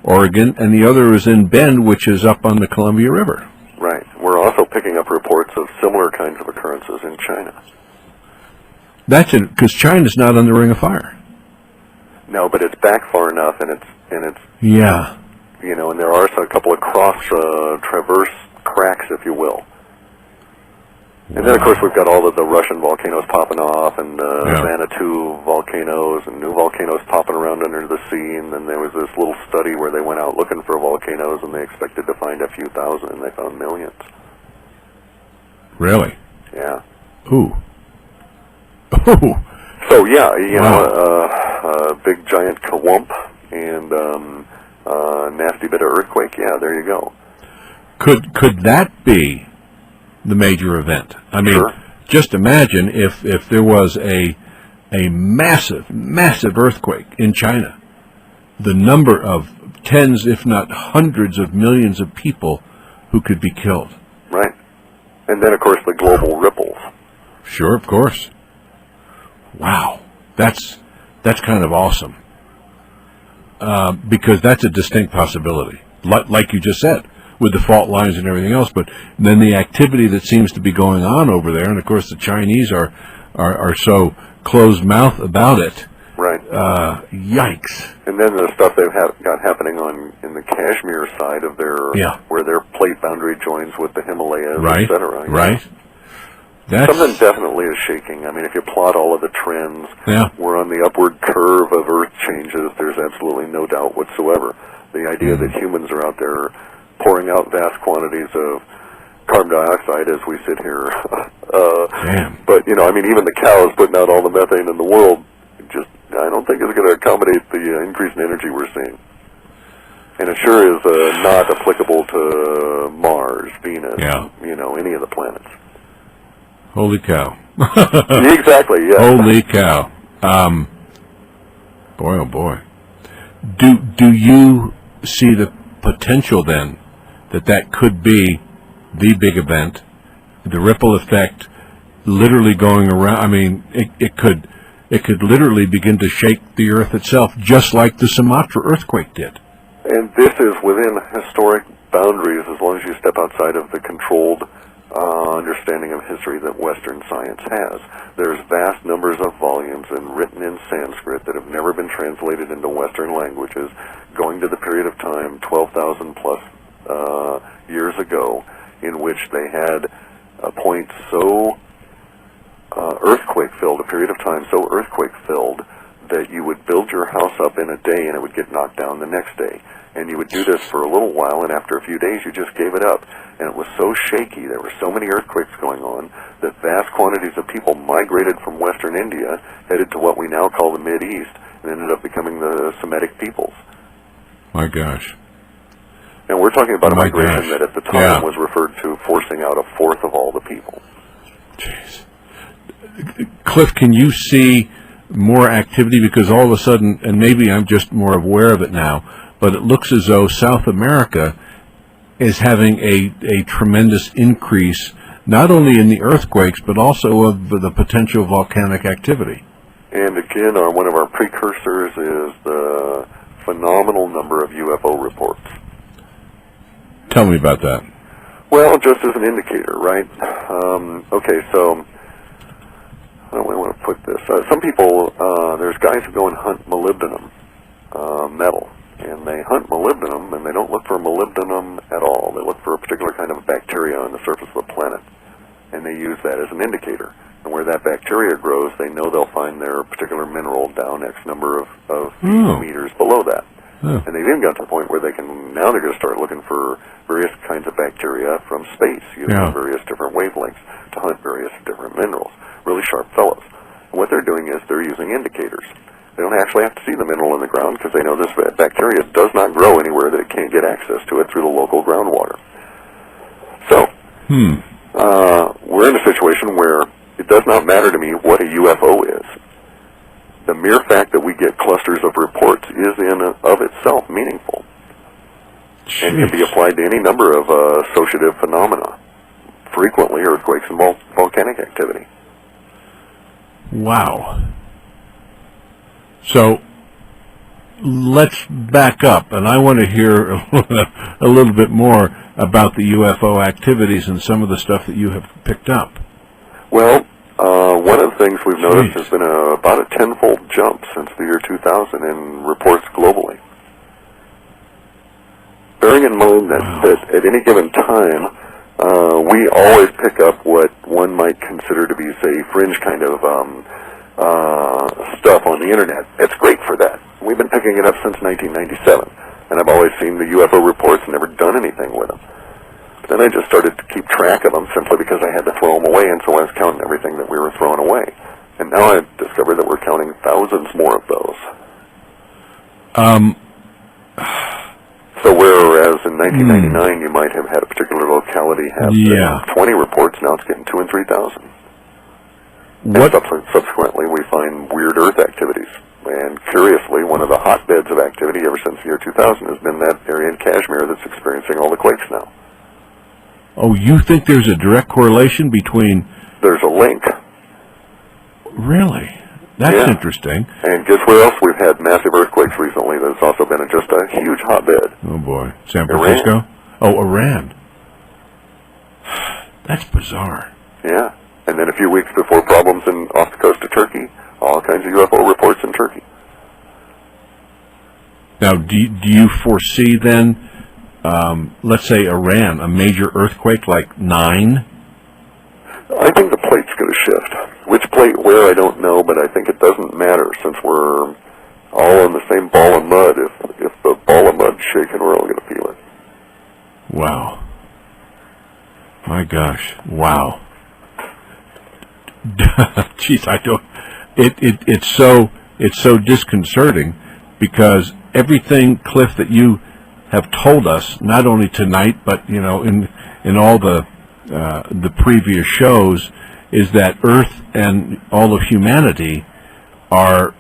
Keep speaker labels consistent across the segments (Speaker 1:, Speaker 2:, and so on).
Speaker 1: Oregon, and the other is in Bend, which is up on the Columbia River.
Speaker 2: Right. We're also picking up reports of similar kinds of occurrences in China.
Speaker 1: That's it, because China's not on the Ring of Fire.
Speaker 2: No, but it's back far enough, and it's
Speaker 1: Yeah.
Speaker 2: you know, and there are a couple of traverse cracks, if you will. And then, of course, we've got all of the Russian volcanoes popping off, and Vanuatu volcanoes, and new volcanoes popping around under the sea. And then there was this little study where they went out looking for volcanoes, and they expected to find a few thousand, and they found millions.
Speaker 1: Really?
Speaker 2: Yeah.
Speaker 1: Ooh. Ooh.
Speaker 2: So, yeah, you know, big giant kawump and nasty bit of earthquake. Yeah, there you go.
Speaker 1: Could that be the major event? I mean,
Speaker 2: Sure.
Speaker 1: Just imagine if there was a massive earthquake in China. The number of tens, if not hundreds of millions of people who could be killed.
Speaker 2: Right. And then, of course, the global ripples.
Speaker 1: Sure, of course. Wow. That's kind of awesome. Because that's a distinct possibility. Like you just said, with the fault lines and everything else, but then the activity that seems to be going on over there, and of course the Chinese are so closed-mouthed about it.
Speaker 2: Right.
Speaker 1: Yikes.
Speaker 2: And then the stuff they've got happening in the Kashmir side of where their plate boundary joins with the Himalayas,
Speaker 1: right,
Speaker 2: etc.
Speaker 1: Right.
Speaker 2: Something definitely is shaking. I mean, if you plot all of the trends, we're on the upward curve of Earth changes. There's absolutely no doubt whatsoever. The idea that humans are out there pouring out vast quantities of carbon dioxide as we sit here. But, you know, I mean, even the cows putting out all the methane in the world, I don't think it's going to accommodate the increase in energy we're seeing. And it sure is not applicable to Mars, Venus, you know, any of the planets.
Speaker 1: Holy cow.
Speaker 2: Exactly, yeah.
Speaker 1: Holy cow. Boy, oh boy. Do you see the potential then that could be the big event, the ripple effect literally going around? I mean, it could literally begin to shake the Earth itself, just like the Sumatra earthquake did.
Speaker 2: And this is within historic boundaries, as long as you step outside of the controlled understanding of history that Western science has. There's vast numbers of volumes written in Sanskrit that have never been translated into Western languages, going to the period of time 12,000 plus years ago, in which they had a point so earthquake-filled, a period of time so earthquake-filled, that you would build your house up in a day and it would get knocked down the next day. And you would do this for a little while, and after a few days you just gave it up. And it was so shaky, there were so many earthquakes going on, that vast quantities of people migrated from Western India, headed to what we now call the Mid-East, and ended up becoming the Semitic peoples.
Speaker 1: My gosh.
Speaker 2: And we're talking about a migration that at the time was referred to forcing out a fourth of all the people.
Speaker 1: Jeez. Cliff, can you see more activity? Because all of a sudden, and maybe I'm just more aware of it now, but it looks as though South America is having a tremendous increase, not only in the earthquakes, but also of the potential volcanic activity.
Speaker 2: And again, one of our precursors is the phenomenal number of UFO reports.
Speaker 1: Tell me about that.
Speaker 2: Well, just as an indicator, right? Okay, so how do I want to put this? Some people, there's guys who go and hunt molybdenum metal. And they hunt molybdenum, and they don't look for molybdenum at all. They look for a particular kind of bacteria on the surface of the planet. And they use that as an indicator. And where that bacteria grows, they know they'll find their particular mineral down X number of meters below that. And they've even got to the point where now they're going to start looking for various kinds of bacteria from space, using various different wavelengths to hunt various different minerals. Really sharp fellows. And what they're doing is they're using indicators. They don't actually have to see the mineral in the ground, because they know this bacteria does not grow anywhere that it can't get access to it through the local groundwater. So, we're in a situation where it does not matter to me what a UFO is. The mere fact that we get clusters of reports is in of itself meaningful. Jeez. And can be applied to any number of associative phenomena, frequently earthquakes and volcanic activity.
Speaker 1: Wow. So, let's back up, and I want to hear a little bit more about the UFO activities and some of the stuff that you have picked up.
Speaker 2: Well, one of the things we've noticed has been about a tenfold jump since the year 2000 in reports globally. Bearing in mind that at any given time, we always pick up what one might consider to be, say, fringe kind of stuff on the Internet. It's great for that. We've been picking it up since 1997, and I've always seen the UFO reports and never done anything with them. But then I just started to keep track of them simply because I had to throw them away, and so I was counting everything that we were throwing away. And now I've discovered that we're counting thousands more of those. So whereas in 1999 you might have had a particular locality have 20 reports, now it's getting 2,000 and 3,000. And subsequently we find weird Earth activities. And curiously, one of the hotbeds of activity ever since the year 2000 has been that area in Kashmir that's experiencing all the quakes now.
Speaker 1: Oh, you think there's a direct correlation between...
Speaker 2: There's a link.
Speaker 1: Really? That's interesting.
Speaker 2: And guess where else we've had massive earthquakes recently that's also been just a huge hotbed?
Speaker 1: Oh, boy. San Francisco?
Speaker 2: Iran.
Speaker 1: Oh, Iran. That's bizarre.
Speaker 2: Yeah. And then a few weeks before problems off the coast of Turkey, all kinds of UFO reports in Turkey.
Speaker 1: Now, do you foresee then, let's say Iran, a major earthquake like 9?
Speaker 2: I think the plate's going to shift. Which plate where, I don't know, but I think it doesn't matter since we're all in the same ball of mud. If the ball of mud's shaking, we're all going to feel it.
Speaker 1: Wow. My gosh. Wow. Jeez, I don't... It's so disconcerting because everything, Cliff, that you have told us, not only tonight, but, in all the previous shows, is that Earth and all of humanity are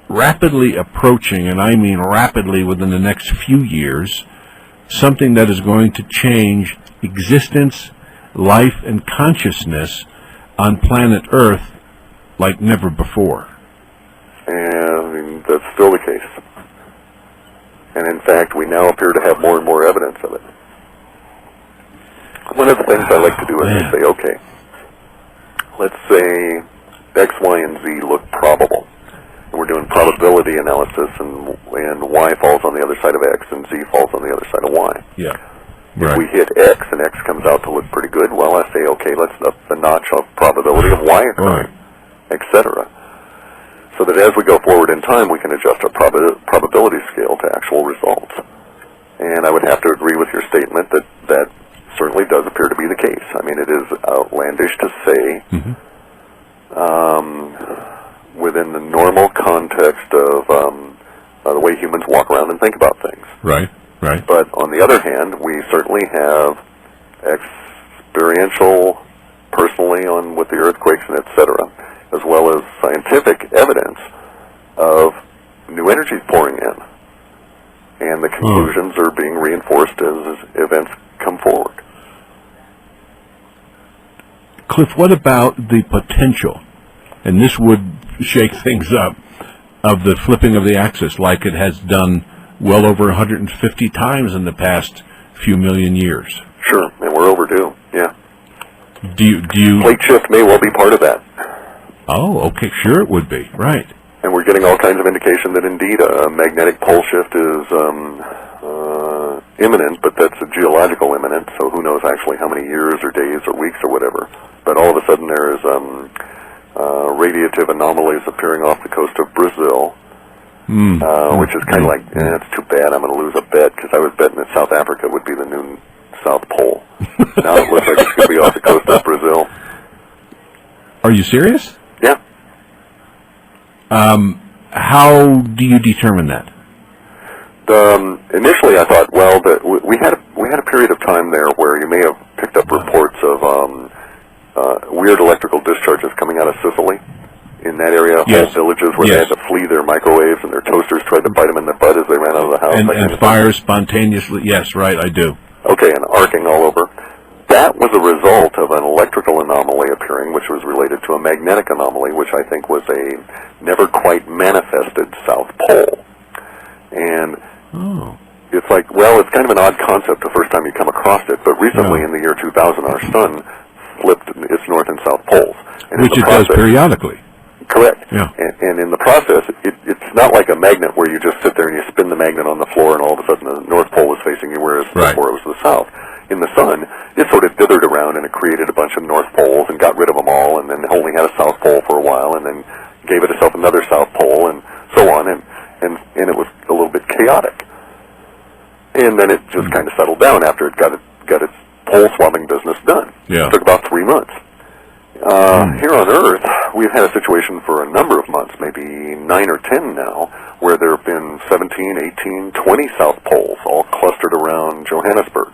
Speaker 1: rapidly approaching, and I mean rapidly within the next few years, something that is going to change existence, life, and consciousness on planet Earth like never before.
Speaker 2: And that's still the case. And in fact, we now appear to have more and more evidence of it. One of the things I like to do is I say, okay, let's say X, Y, and Z look probable. And we're doing probability analysis, and Y falls on the other side of X, and Z falls on the other side of Y.
Speaker 1: Yeah.
Speaker 2: If we hit X and X comes out to look pretty good, well, I say, okay, let's up the notch of probability of Y occurring, etc. So that as we go forward in time, we can adjust our probability scale to actual results. And I would have to agree with your statement that that certainly does appear to be the case. I mean, it is outlandish to say, within the normal context of the way humans walk around and think about things.
Speaker 1: Right.
Speaker 2: But on the other hand, we certainly have experiential, personally, on with the earthquakes and etc., as well as scientific evidence of new energies pouring in. And the conclusions are being reinforced as events come forward.
Speaker 1: Cliff, what about the potential, and this would shake things up, of the flipping of the axis like it has done well over 150 times in the past few million years?
Speaker 2: Sure, and we're overdue, yeah.
Speaker 1: Do you...
Speaker 2: Plate shift may well be part of that.
Speaker 1: Oh, okay, sure it would be, right.
Speaker 2: And we're getting all kinds of indication that indeed a magnetic pole shift is imminent, but that's a geological imminent, so who knows actually how many years or days or weeks or whatever. But all of a sudden there's radiative anomalies appearing off the coast of Brazil, which is kind of like, it's too bad, I'm going to lose a bet, because I was betting that South Africa would be the new South Pole. Now it looks like it's going to be off the coast of Brazil.
Speaker 1: Are you serious?
Speaker 2: Yeah.
Speaker 1: How do you determine that?
Speaker 2: Initially, I thought, well, we had a period of time there where you may have picked up reports of weird electrical discharges coming out of Sicily. In that area, whole villages where they had to flee their microwaves and their toasters tried to bite them in the butt as they ran out of the house.
Speaker 1: And fires spontaneously. Yes, right, I do.
Speaker 2: Okay, and arcing all over. That was a result of an electrical anomaly appearing, which was related to a magnetic anomaly, which I think was a never quite manifested South Pole. And
Speaker 1: Oh.
Speaker 2: it's like, well, it's kind of an odd concept the first time you come across it, but recently in the year 2000, our sun flipped its north and south poles. And
Speaker 1: Which it does periodically.
Speaker 2: Correct.
Speaker 1: Yeah.
Speaker 2: And in the process, it's not like a magnet where you just sit there and you spin the magnet on the floor and all of a sudden the North Pole is facing you, whereas before it was the South. In the sun, it sort of dithered around and it created a bunch of North Poles and got rid of them all and then only had a South Pole for a while and then gave it itself another South Pole and so on. And it was a little bit chaotic. And then it just kind of settled down after it got its pole swapping business done.
Speaker 1: Yeah.
Speaker 2: It took about 3 months. Here on Earth, we've had a situation for a number of months, maybe 9 or 10 now, where there have been 17, 18, 20 South Poles, all clustered around Johannesburg.